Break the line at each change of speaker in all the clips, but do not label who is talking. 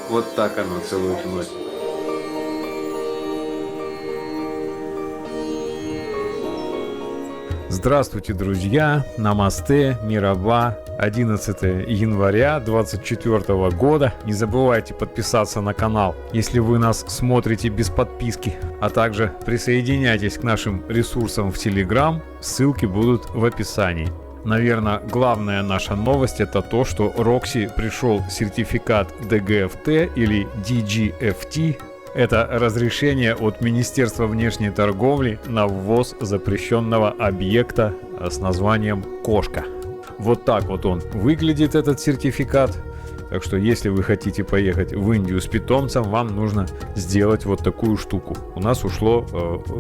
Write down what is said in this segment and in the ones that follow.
Вот так оно целую ночь.
Здравствуйте, друзья! Намасте, Мираба, 11 января 2024 года. Не забывайте подписаться на канал, если вы нас смотрите без подписки, а также присоединяйтесь к нашим ресурсам в Telegram, ссылки будут в описании. Наверное, главная наша новость — это то, что Roxy пришел сертификат DGFT или DGFT. Это разрешение от Министерства внешней торговли на ввоз запрещенного объекта с названием «Кошка». Вот так вот он выглядит, этот сертификат. Так что если вы хотите поехать в Индию с питомцем, вам нужно сделать вот такую штуку. У нас ушло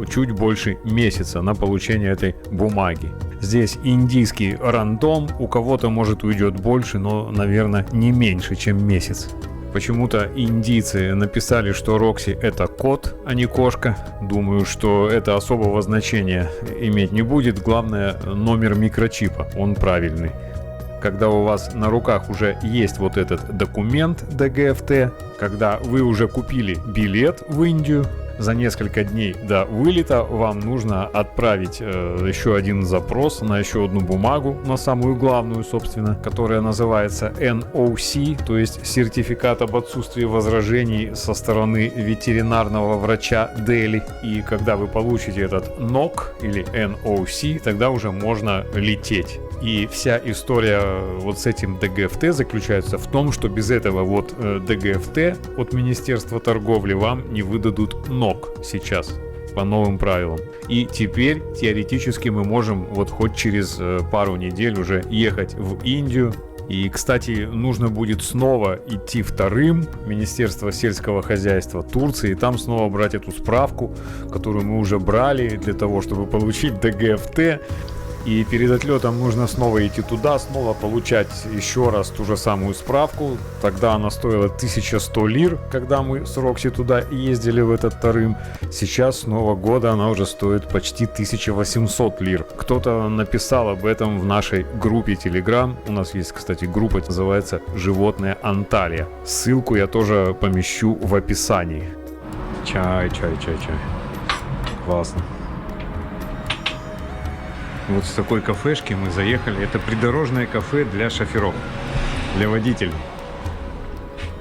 чуть больше месяца на получение этой бумаги. Здесь индийский рандом, у кого-то может уйдет больше, но, наверное, не меньше, чем месяц. Почему-то индийцы написали, что Roxy — это кот, а не кошка. Думаю, что это особого значения иметь не будет. Главное, номер микрочипа, он правильный. Когда у вас на руках уже есть вот этот документ DGFT, когда вы уже купили билет в Индию, за несколько дней до вылета вам нужно отправить еще один запрос на еще одну бумагу, на самую главную, собственно, которая называется NOC, то есть сертификат об отсутствии возражений со стороны ветеринарного врача Дели. И когда вы получите этот NOC или NOC, тогда уже можно лететь. И вся история вот с этим DGFT заключается в том, что без этого вот DGFT от Министерства торговли вам не выдадут NOC сейчас по новым правилам. И теперь теоретически мы можем вот хоть через пару недель уже ехать в Индию. И, кстати, нужно будет снова идти вторым в Министерство сельского хозяйства Турции, и там снова брать эту справку, которую мы уже брали для того, чтобы получить DGFT. И перед отлетом нужно снова идти туда, снова получать еще раз ту же самую справку. Тогда она стоила 1100 лир, когда мы с Roxy туда ездили в этот Тарым. Сейчас с Нового года она уже стоит почти 1800 лир. Кто-то написал об этом в нашей группе Telegram. У нас есть, кстати, группа, называется «Животные Анталия». Ссылку я тоже помещу в описании. Чай. Классно. Вот с такой кафешки мы заехали. Это придорожное кафе для шоферов, для водителей.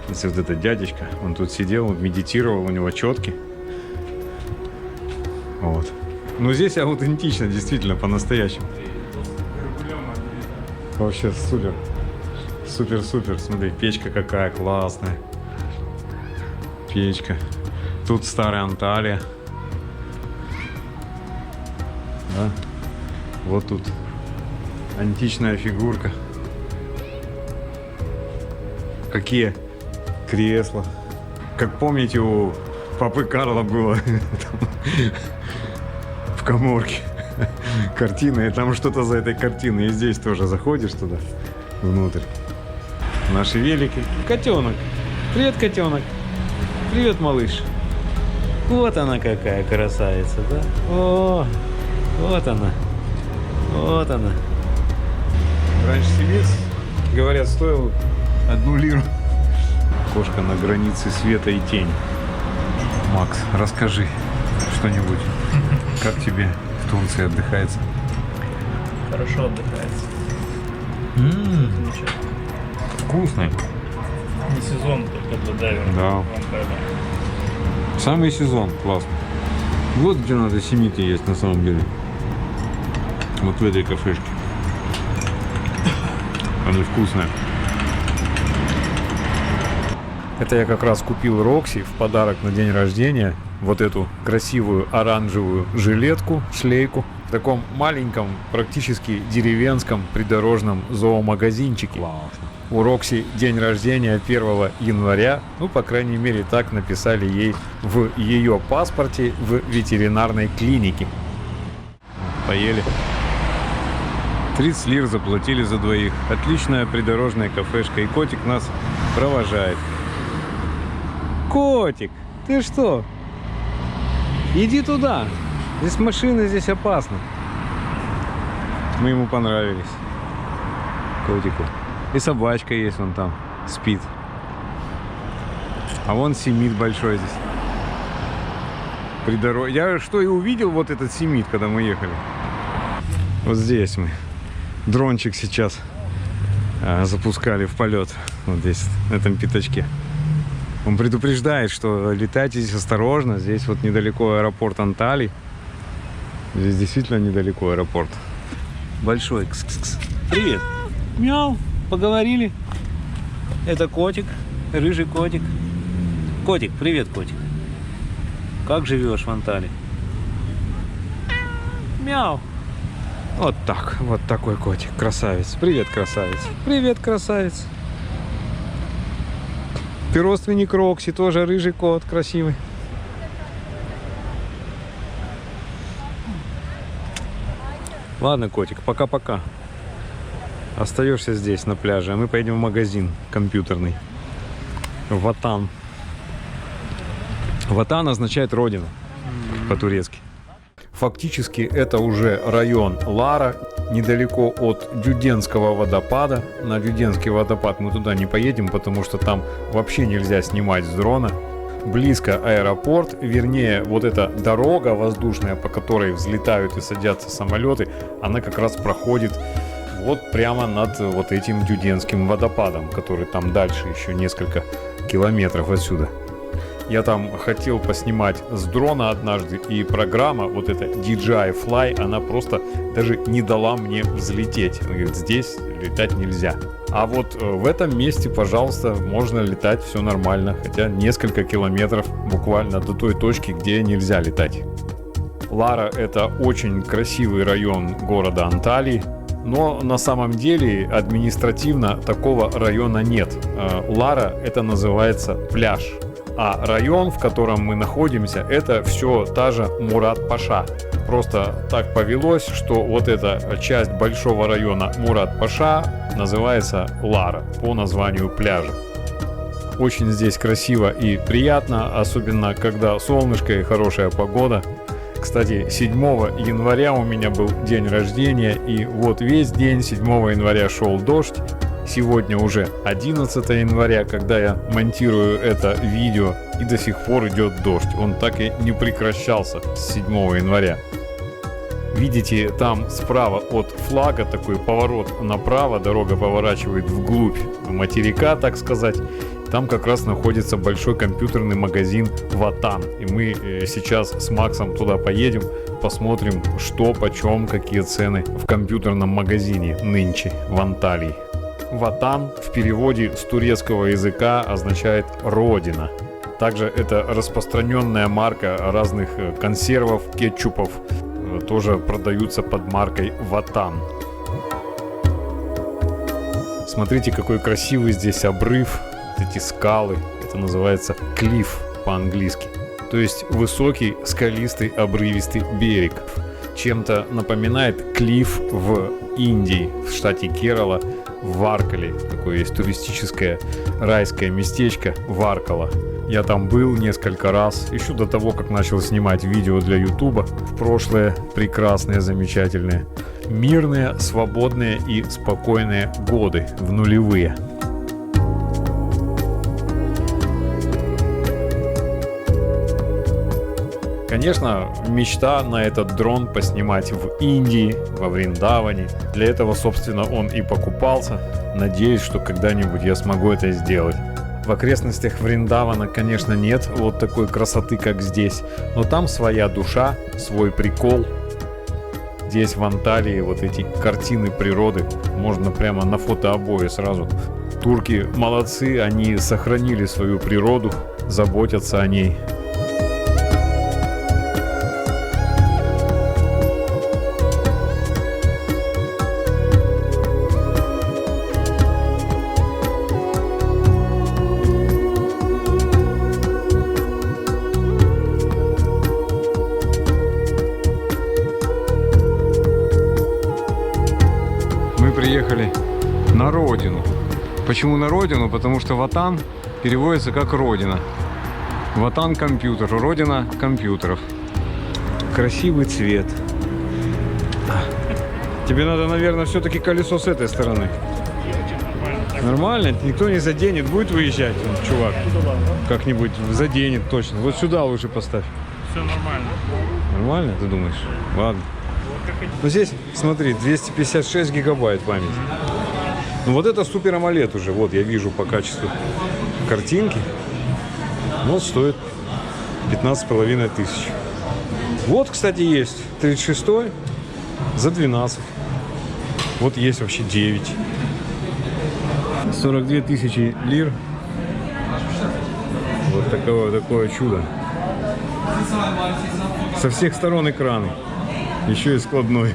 Если вот этот дядечка, он тут сидел, медитировал, у него четки. Вот. Но здесь аутентично, действительно, по-настоящему. Вообще супер. Супер. Смотри, печка какая классная. Печка. Тут старая Анталия. Да? Вот тут античная фигурка. Какие кресла. Как помните, у папы Карла было в каморке картина, и там что-то за этой картиной. И здесь тоже заходишь туда, внутрь. Наши велики. Котенок. Привет, котенок. Привет, малыш. Вот она какая красавица, да? О, вот она. Вот она. Раньше вес, говорят, стоил 1 лиру. Кошка на границе света и тени. Макс, расскажи что-нибудь. Как тебе в Турции отдыхается?
Хорошо отдыхается.
Вкусный.
Не сезон только для дайвера.
Да. Самый сезон, классно. Вот где надо семейки есть на самом деле. Вот в этой кафешке. Она вкусная. Это я как раз купил Roxy в подарок на день рождения. Вот эту красивую оранжевую жилетку, шлейку. В таком маленьком, практически деревенском придорожном зоомагазинчике. У Roxy день рождения 1 января. Ну, по крайней мере, так написали ей в ее паспорте в ветеринарной клинике. Поели. 30 лир заплатили за двоих. Отличная придорожная кафешка. И котик нас провожает. Котик, ты что? Иди туда. Здесь машины, здесь опасно. Мы ему понравились. Котику. И собачка есть вон там. спит. А вон семит большой здесь. При дороге. Я что и увидел вот этот семит, когда мы ехали. Вот здесь мы. Дрончик сейчас запускали в полет. Вот здесь, на этом пятачке. Он предупреждает, что летайте здесь осторожно. Здесь вот недалеко аэропорт Анталии. Здесь действительно недалеко аэропорт. Большой. Кс-кс-кс. Привет. Мяу. Поговорили. Это котик. Рыжий котик. Котик, привет, котик. Как живешь в Анталии? Мяу. Вот так. Вот такой котик. Красавец. Привет, красавец. Привет, красавец. Ты родственник Рокси, тоже рыжий кот, красивый. Ладно, котик, пока-пока. Остаешься здесь, на пляже, а мы поедем в магазин компьютерный. Ватан. Ватан означает родина по-турецки. Фактически это уже район Лара, недалеко от Дюденского водопада. На Дюденский водопад мы туда не поедем, потому что там вообще нельзя снимать с дрона. Близко аэропорт, вернее, вот эта дорога воздушная, по которой взлетают и садятся самолеты, она как раз проходит вот прямо над вот этим Дюденским водопадом, который там дальше еще несколько километров отсюда. Я там хотел поснимать с дрона однажды, и программа, вот эта DJI Fly, она просто даже не дала мне взлететь. Она говорит, здесь летать нельзя. А вот в этом месте, пожалуйста, можно летать, все нормально. Хотя несколько километров буквально до той точки, где нельзя летать. Лара — это очень красивый район города Анталии. Но на самом деле административно такого района нет. Лара — это называется пляж. А район, в котором мы находимся, это все та же Мурат-Паша. Просто так повелось, что вот эта часть большого района Мурат-Паша называется Лара по названию пляжа. Очень здесь красиво и приятно, особенно когда солнышко и хорошая погода. Кстати, 7 января у меня был день рождения, и вот весь день 7 января шел дождь. Сегодня уже 11 января, когда я монтирую это видео, и до сих пор идет дождь. Он так и не прекращался с 7 января. Видите, там справа от флага такой поворот направо, дорога поворачивает вглубь материка, так сказать. Там как раз находится большой компьютерный магазин Ватан. И мы сейчас с Максом туда поедем, посмотрим, что, почем, какие цены в компьютерном магазине нынче в Анталии. Ватан в переводе с турецкого языка означает «родина». Также это распространенная марка разных консервов, кетчупов. Тоже продаются под маркой Ватан. Смотрите, какой красивый здесь обрыв. Вот эти скалы. Это называется клифф по-английски. То есть высокий, скалистый, обрывистый берег. Чем-то напоминает клифф в Индии, в штате Керала, в Варкале. Такое есть туристическое райское местечко Варкала. Я там был несколько раз, еще до того, как начал снимать видео для Ютуба. В прошлые прекрасные, замечательные, мирные, свободные и спокойные годы, в нулевые. Конечно, мечта на этот дрон поснимать в Индии, во Вриндаване. Для этого, собственно, он и покупался. Надеюсь, что когда-нибудь я смогу это сделать. В окрестностях Вриндавана, конечно, нет вот такой красоты, как здесь. Но там своя душа, свой прикол. Здесь, в Анталии, вот эти картины природы можно прямо на фотообои сразу. Турки молодцы, они сохранили свою природу, заботятся о ней. Приехали на родину. Почему на родину? Потому что Ватан переводится как родина. Ватан компьютер, родина компьютеров. Красивый цвет. Тебе надо, наверное, все-таки колесо с этой стороны. Нормально? Никто не заденет? Будет выезжать, он, чувак? Как-нибудь заденет точно. Вот сюда лучше поставь.
Все нормально.
Нормально, ты думаешь? Ладно. Ну здесь, смотри, 256 гигабайт памяти. Ну вот это супер AMOLED уже. Вот я вижу по качеству картинки. Вот стоит 15,5 тысяч. Вот, кстати, есть 36 за 12. Вот есть вообще 9. 42 тысячи лир. Вот такое чудо. Со всех сторон экраны. Еще и складной.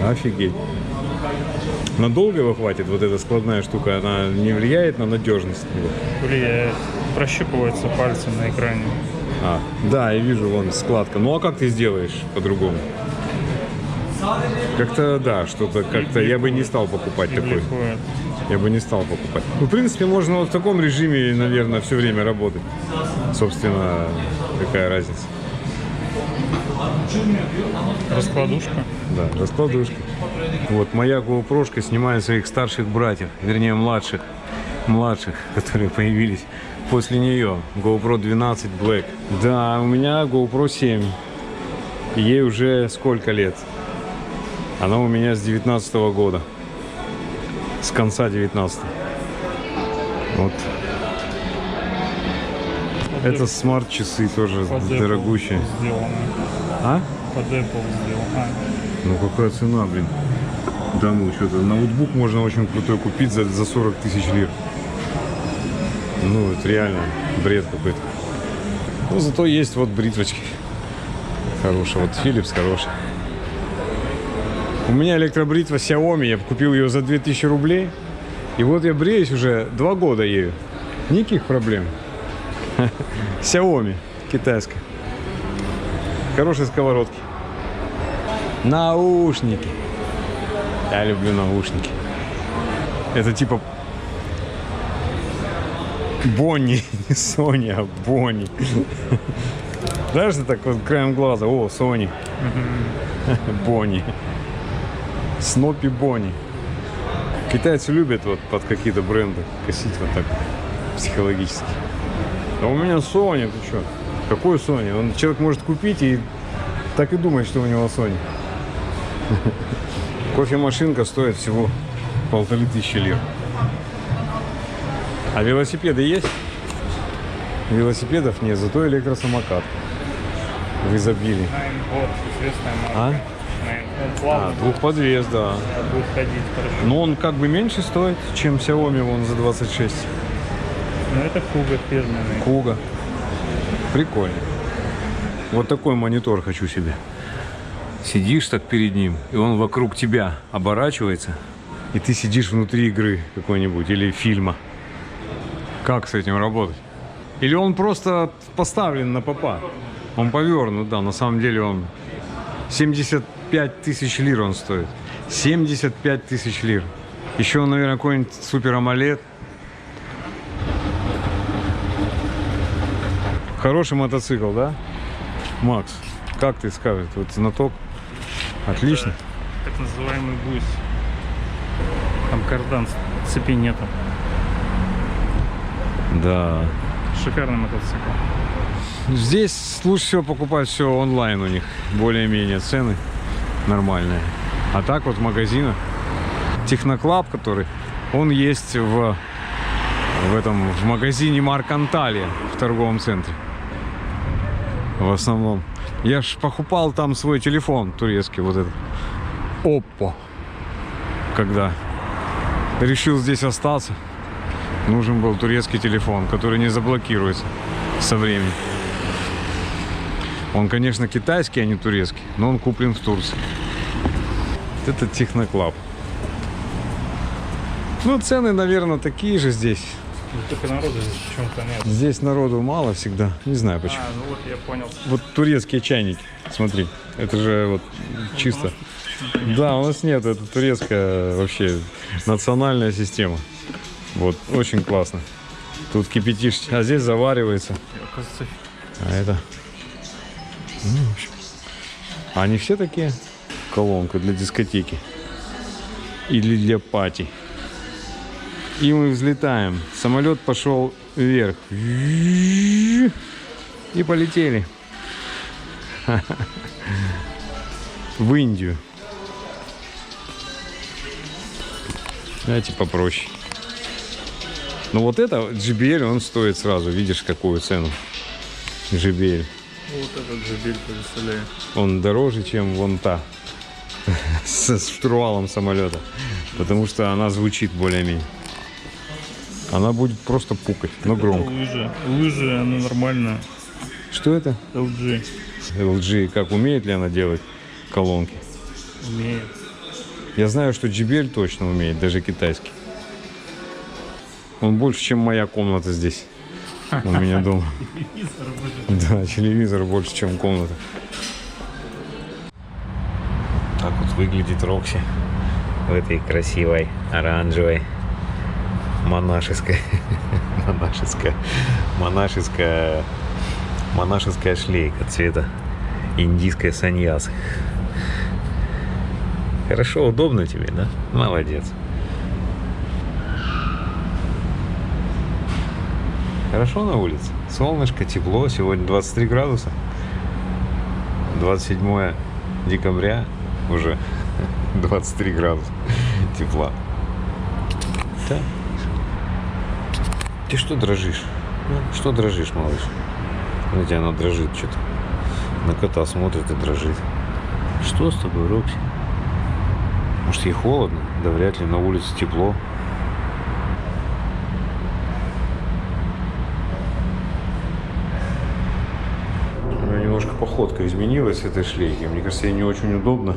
Офигеть. Надолго его хватит, вот эта складная штука? Она не влияет на надежность?
Влияет. Прощупываются пальцы на экране.
Да, я вижу, вон складка. Ну а как ты сделаешь по-другому? Как-то, да, что-то как-то я бы не стал покупать такой.
Бликует.
Я бы не стал покупать. Ну, в принципе, можно вот в таком режиме, наверное, все время работать. Собственно, какая разница?
Раскладушка.
Да, раскладушка. Вот моя GoPro снимает своих старших братьев, вернее младших, которые появились после нее. GoPro 12 Black. Да, у меня GoPro 7. Ей уже сколько лет? Она у меня с 19 года. С конца 19. Вот. Это смарт-часы тоже дорогущие. А?
Под Apple сделано.
Ну какая цена, блин. Да ну, что-то ноутбук можно очень крутой купить за 40 тысяч лир. Ну, это реально бред какой-то. Ну, зато есть вот бритвочки. Хорошая. Вот Philips хороший. У меня электробритва Xiaomi. Я купил ее за 2000 рублей. И вот я бреюсь уже 2 года ею. Никаких проблем. Xiaomi. Китайская. Хорошие сковородки. Наушники. Я люблю наушники. Это типа Бонни, не Sony, а Бонни. Знаешь, ты так вот краем глаза, о, Sony. Бонни. Снопи Бонни. Китайцы любят вот под какие-то бренды косить вот так психологически. А у меня Sony, ты что? Какой Sony? Он, человек может купить и так и думает, что у него Sony. Кофемашинка стоит всего 1500 лир. А велосипеды есть? Велосипедов нет, зато электросамокат в изобилии.
Вот, известная марка.
А?
Он плавно
Двухподвес, да.
будет ходить хорошо.
Но он как бы меньше стоит, чем Xiaomi вон за 26.
Но это Kuga фирменный.
Kuga. Прикольно. Вот такой монитор хочу себе. Сидишь так перед ним, и он вокруг тебя оборачивается, и ты сидишь внутри игры какой-нибудь или фильма. Как с этим работать? Или он просто поставлен на попа? Он повернут, да, на самом деле он 75 тысяч лир он стоит. 75 тысяч лир. Еще, наверное, какой-нибудь супер AMOLED. Хороший мотоцикл, да? Макс, как ты скажешь? Вот знаток. Отлично.
Так называемый гусь. Там кардан, цепи нету.
Да.
Шикарный мотоцикл.
Здесь лучше всего покупать все онлайн у них. Более-менее цены нормальные. А так вот в магазинах. Техноклаб, который, он есть в магазине Марк Анталия в торговом центре. В основном. Я ж покупал там свой телефон турецкий, вот этот. Oppo. Когда решил здесь остаться, нужен был турецкий телефон, который не заблокируется со временем. Он, конечно, китайский, а не турецкий, но он куплен в Турции. Это Техноклаб. Ну, цены, наверное, такие же здесь.
Только народу здесь почему-то нет.
Здесь народу мало всегда. Не знаю почему.
А, ну вот я понял.
Вот турецкие чайники. Смотри. Это же вот чисто. Да, у нас нет. Это турецкая вообще национальная система. Вот. Очень классно. Тут кипятишь, а здесь заваривается.
Оказывается,
А это... Ну, в общем. Они все такие. колонка для дискотеки. Или для пати. И мы взлетаем. Самолет пошел вверх. И полетели. В Индию. Давайте попроще. Но вот это JBL, он стоит сразу. Видишь, какую цену? JBL.
Вот этот JBL повеселее.
Он дороже, чем вон та. С штурвалом самолета. Потому что она звучит более-менее. Она будет просто пукать, но громко.
Лыжи, она нормальная.
Что это?
LG.
LG, как умеет ли она делать колонки?
Умеет.
Я знаю, что JBL точно умеет, даже китайский. Он больше, чем моя комната здесь. У меня дома. Да, телевизор больше, чем комната. Так вот выглядит Рокси в этой красивой оранжевой монашеской шлейка цвета индийской саньясы. Хорошо, удобно тебе, да? Молодец. Хорошо на улице. Солнышко, тепло. Сегодня 23 градуса. 27 декабря. Уже 23 градуса тепла. Да. Ты что дрожишь? Что дрожишь, малыш? Смотрите, она дрожит что-то. На кота смотрит и дрожит. Что с тобой, Рокси? Может, ей холодно? Да вряд ли, на улице тепло. У меня немножко походка изменилась с этой шлейки. Мне кажется, ей не очень удобно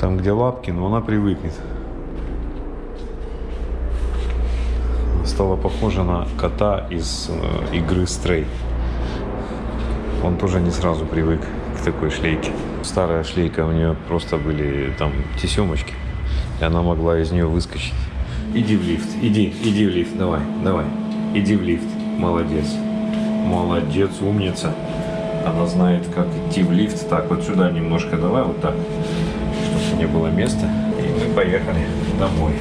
там, где лапки, но она привыкнет. Стала похожа на кота из игры Stray. Он тоже не сразу привык к такой шлейке. Старая шлейка, у нее просто были там тесемочки, и она могла из нее выскочить. Иди в лифт, иди в лифт, давай, иди в лифт. Молодец, умница. Она знает, как идти в лифт. Так, вот сюда немножко давай, вот так, чтобы не было места. И мы поехали домой.